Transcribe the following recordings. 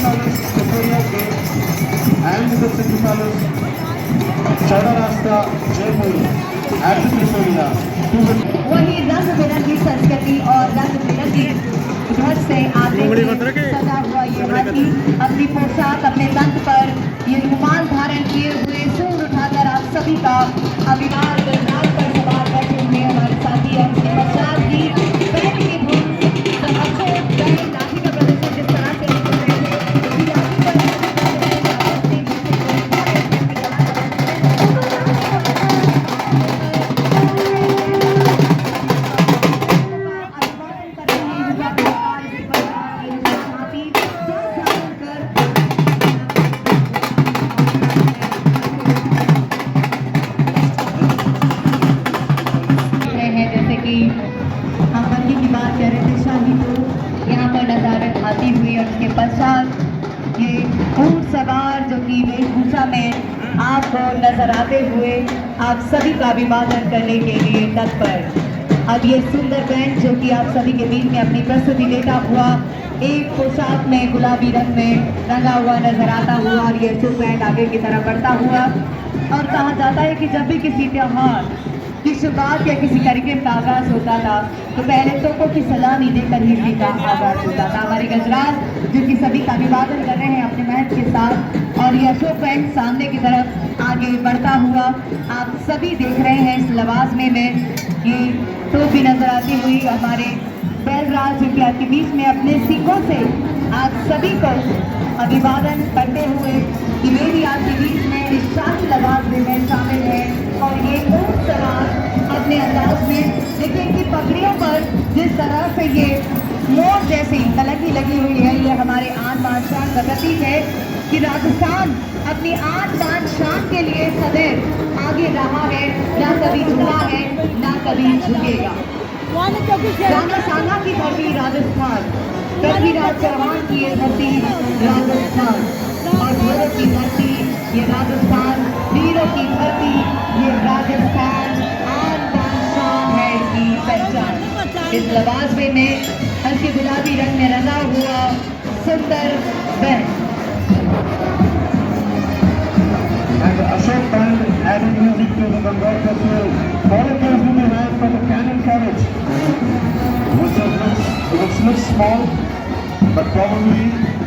Palace, Victoria Gate, and the City Palace, Chaurasta, Jaipur, and the Tripolia. वही रंग बिरंगी संस्कृति और रंग बिरंगी घर से आते हुए सजा हुआ ये हाथी अपनी पोशाक अपने दंत पर ये रुमाल धारण किए हुए सूंड उठाकर आप सभी का अभिमान गणराज पर सवार बैठे हुए हमारे साथी और उसके पश्चात ही बैंड की धुन अशोक बैंड लाठी का प्रदर्शन जिस तरह से कर रहे थे हम बंदी की बात कर रहे थे शाही तो यहाँ पर नजारत आती हुई और उसके पश्चात ये ऊंट सवार जो कि वेशभूषा में आपको नजर आते हुए आप सभी का अभिवादन करने के लिए तत्पर। अब ये सुंदर बैंड जो कि आप सभी के बीच में अपनी प्रस्तुति देता हुआ एक पोशाक में गुलाबी रंग में रंगा हुआ नजर आता हुआ और ये शुभ बैंड आगे की तरफ बढ़ता हुआ। और कहा जाता है कि जब भी किसी त्योहार की शुरुआत या किसी कार्यक्रम का आगाज होता था तो पहले तोपों की सलामी देकर ही इसी का आगाज होता था। हमारे गजराज जो कि सभी का अभिवादन कर रहे हैं अपने महत्व के साथ और ये अशोक बैंड सामने की तरफ आगे बढ़ता हुआ आप सभी देख रहे हैं इस लवाजमे में ये टोप भी नजर आती हुई हमारे बैलराज जो कि आपके बीच में अपने सीखों से आप सभी को अभिवादन करते हुए कि मेरी आपके बीच में इस शाही लवाजमे में शामिल है। और ये ऊंट सवार अपने अंदाज में देखिए कि पगड़ियों पर जिस तरह से ये मोर जैसी कलगी लगी हुई है ये हमारे आन बान शान का प्रतीक है कि राजस्थान अपनी आन बान शान के लिए सदैव आगे रहा है, ना कभी झुका है ना कभी झुकेगा। राणा सांगा की धरती राजस्थान, पृथ्वीराज चौहान की ये धरती राजस्थान और वीरों की धरती ये राजस्थान, वीरों की धरती ये राजस्थान, आन बान शान है इसकी पहचान। इस लवाजमे में हल्के गुलाबी रंग में रंगा हुआ सुंदर band And the Ashok band adding music to the Bengal Festival. Volunteers will be hired from the Cannon Carriage, which looks small, but probably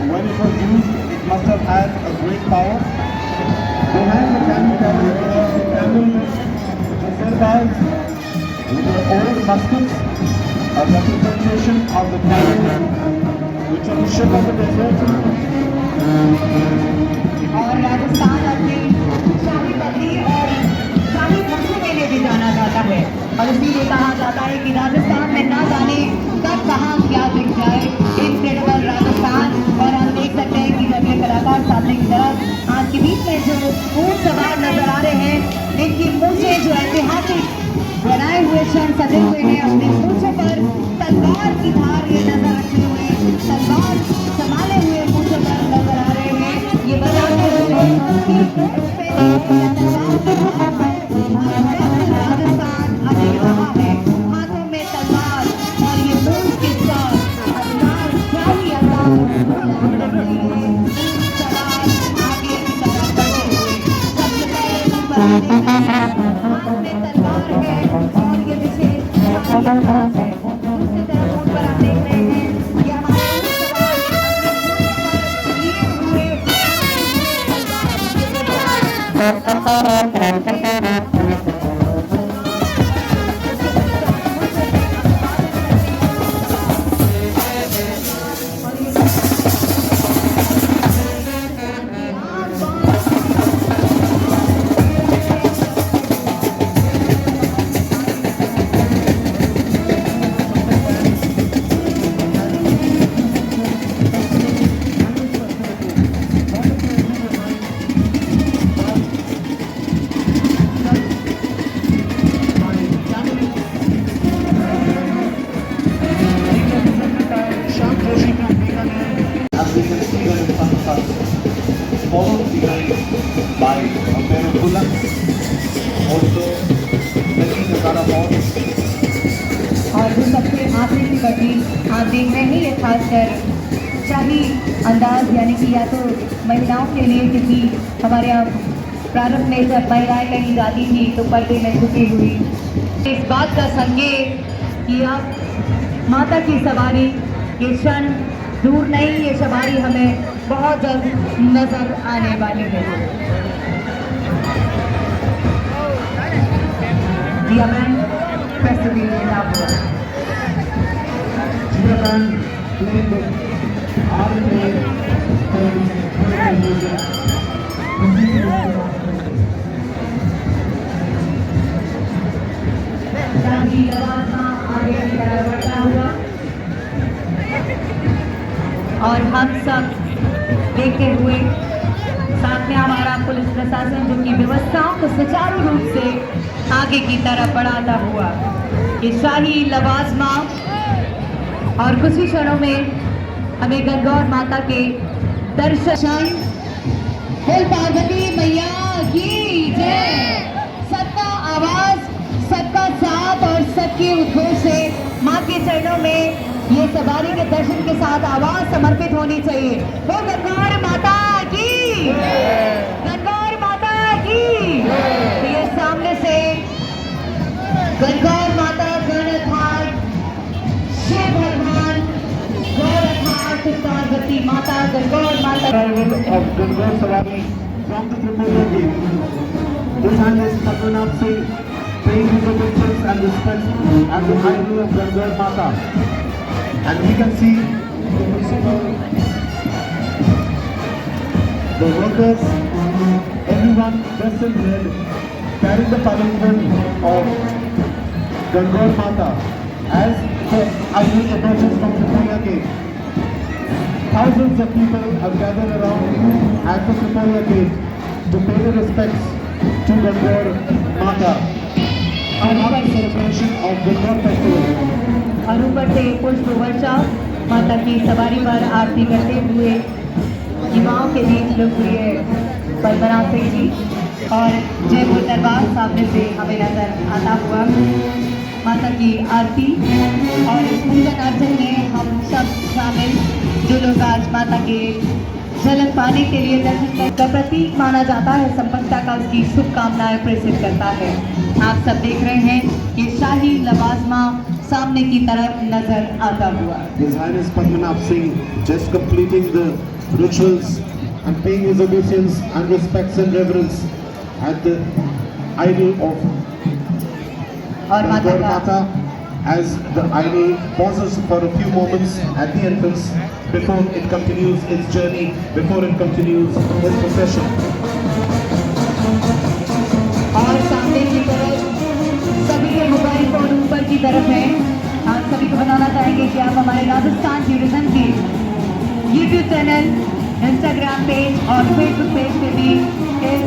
when it was used, it must have had a great power. Behind the Cannon Carriage is the Camel Sirdars with the old muskets, a representation of the camel, which is the ship of the desert. और राजस्थान अपनी शाही पगड़ी और शाही भक्तों के लिए भी जाना जाता है और इसीलिए कहा जाता है कि राजस्थान में ना जाने कब कहाँ क्या दिख जाए, इनक्रेडिबल राजस्थान। और हम देख सकते हैं कि जब ये कलाकार सामने की तरफ आपके बीच में जो ऊंट सवार नजर आ रहे हैं इनकी मूंछें जो ऐतिहासिक बनाए हुए क्षण सजे हुए हैं अपने मूंछों पर तलवार की धार ये नजर रखे हुए तलवार संभाले हुए मूंछों पर नजर आ रहे हैं ये बताते हुए राजस्थान अभी रहा है हाथों में तलवार और ये मूंछ के साथ अंदाज शाही अंदाज सवार आगे की तरफ बढ़े हुए सबसे पहले नंबर हाथों में तलवार है और ये विशेष अंदाज है। दूसरी तरफ ऊंट पर आप देख रहे हैं ये हमारे ऊंट सवार अपने followed behind by a pair of bullocks, also making the horse. और जो सबसे आखिरी की बटी आप देख रहे हैं ये खासकर शाही अंदाज, यानी कि या तो महिलाओं के लिए, क्योंकि हमारे यहाँ प्रारंभ में जब महिलाएं कहीं जाती थी तो पर्दे में झुकी हुई, इस बात का संकेत कि अब माता की सवारी, ये क्षण दूर नहीं, ये सवारी हमें बहुत जल्द नजर आने वाली है। दिया बैंड फेस्टिवल में हुआ Chia band playing the R&B music. शाही लवाजमा आगे की तरफ बढ़ता हुआ और हम सब देखते हुए, साथ में हमारा पुलिस प्रशासन जो कि व्यवस्थाओं को सुचारू रूप से आगे की तरफ बढ़ाता हुआ ये शाही लवाजमा, और कुछ ही क्षणों में हमें गणगौर माता के दर्शन। बोल पार्वती मैया की जय। सबका आवाज, सबका साथ और सबके उद्घोष से माँ के चरणों में ये सवारी के दर्शन के साथ आवाज समर्पित होनी चाहिए। वो गणगौर माता की, गणगौर माता की। तो ये सामने से गणगौर माता, गणघाट, शिव भगवान, गौरघाट, पार्वती माता, गणगौर माता। Of Gangor Savari from the Tripura Gate. This hand is Padmanabh Singh paying his obeisances and respects at the idol of Gangor Mata. And we can see the principal, the workers, everyone dressed in red, carrying the palanquin of Gangor Mata as the idol approaches from Tripura Gate. Thousands of people have gathered around at the Tripura Gate to pay their respects to Gangor Mata. A happy celebration of Gangor Festival. और ऊपर से पुष्प वर्षा माता की सवारी पर आरती करते हुए युवाओं के बीच लोकप्रिय पद्मनाभ सिंह जी और जयपुर दरबार सामने से हमें नजर आता हुआ माता की आरती। और इस पूजन अर्चन में हम सब शामिल, जो लोग आज माता के झलक पाने के लिए दर्शन का प्रतीक माना जाता है, संपन्नता का, उसकी शुभकामनाएं प्रेषित करता है। आप सब देख रहे हैं ये शाही लवाजमा सामने की तरफ नजर आता हुआ। His Highness Padmanabh Singh just completing the rituals and paying his obeisance and respects and reverence at the idol of और माता Gangor का Mata as the idol pauses for a few moments at the entrance before it continues its journey, before it continues its procession. और सामने की तरफ सभी के mobile phone ऊपर की तरफ है। आप सभी को बताना चाहेंगे कि आप हमारे राजस्थान टूरिज्म की YouTube चैनल, Instagram पेज और Facebook पेज पे भी इस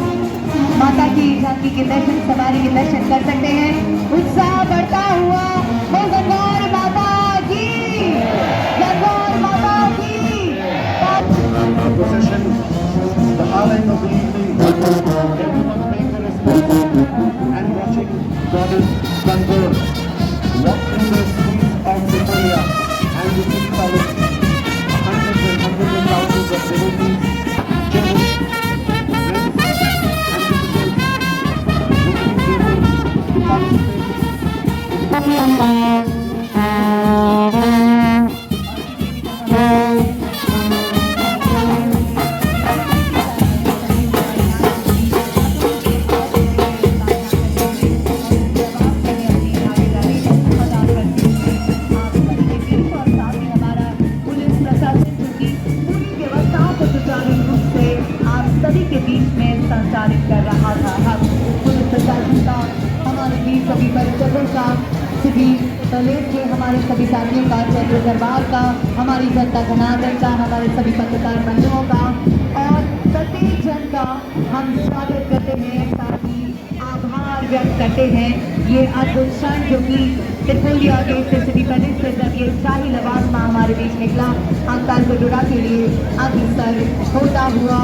माता की झांकी के दर्शन, सवारी के दर्शन कर सकते हैं। उत्साह बढ़ता हुआ वो गणगौर माता की, गणगौर माता की। The procession, the highlight of the evening, everyone paying their respects and watching Goddess Gangor walk through the streets of Tripura and the city palace. Hundreds and hundreds of thousands of devotees, children, friends, and visitors looking forward to participate. संचालित कर रहा था। हम police प्रशासन का, हमारे बीच सभी पर्यटकों का, सभी कॉलेज के हमारे सभी साथियों का, जयपुर दरबार का, हमारी जनता जनार्दन का, हमारे सभी पत्रकार बंधुओं का और प्रत्येक जन का हम स्वागत करते हैं, साथ ही आभार व्यक्त करते हैं। ये अद्भुत क्षण जो कि त्रिपुलिया गेट से सिटी पैलेस से जब ये शाही लवाजमा हमारे बीच निकला, हम तालगडोरा के लिए अग्रसर होता हुआ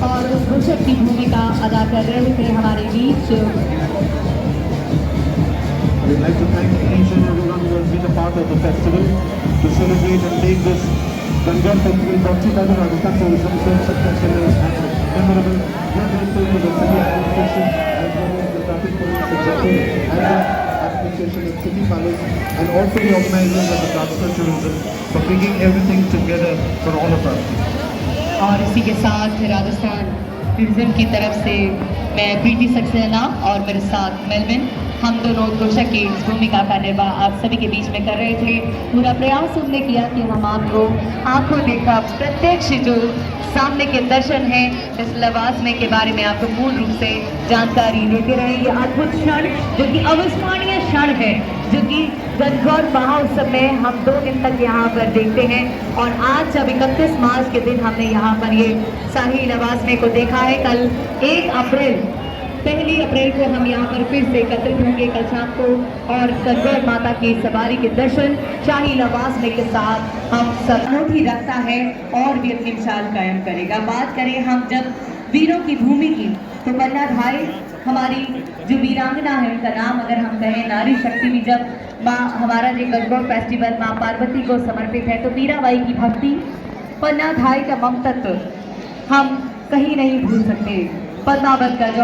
और उस घोषक की भूमिका अदा कर रहे थे हमारे बीच। We'd like to thank each and everyone who has been a part of the festival to celebrate and make this Gangor Festival brought to you by the Rajasthan Tourism Subsection and memorable grateful to the city administration as well as the traffic police executive and the administration of City Palace and also the organizers of the Rajasthan Tourism for bringing everything together for all of us. और इसी के साथ Rajasthan tourism की तरफ से मैं प्रीति सक्सेना और मेरे साथ मेलविन, हम दोनों दर्शक की इस भूमिका का निर्वाह आप सभी के बीच में कर रहे थे। पूरा प्रयास हमने किया कि हम आपको आंखों देखा प्रत्यक्ष जो सामने के दर्शन हैं इस लवाजमे के बारे में आपको पूर्ण रूप से जानकारी देते रहे। ये अद्भुत क्षण जो कि अविस्मरणीय क्षण है जो कि गणगौर महोत्सव में हम 2 दिन तक यहाँ पर देखते हैं और आज जब 31 मार्च के दिन हमने यहाँ पर ये शाही लवाजमे को देखा है। कल 1 अप्रैल को हम यहाँ पर फिर से एकत्रित होंगे कल शाम को और गणगौर माता की सवारी के दर्शन शाही लवाजमे के साथ हम सब ही रखता है और भी अपनी मिसाल कायम करेगा। बात करें हम जब वीरों की भूमि की तो पन्ना धाई हमारी जो वीरांगना है उनका नाम अगर हम कहें नारी शक्ति में जब माँ हमारा जो गणगौर फेस्टिवल माँ पार्वती को समर्पित है तो मीराबाई की भक्ति पन्ना धाई का ममतत्व हम कहीं नहीं भूल सकते। पद्मावत का जो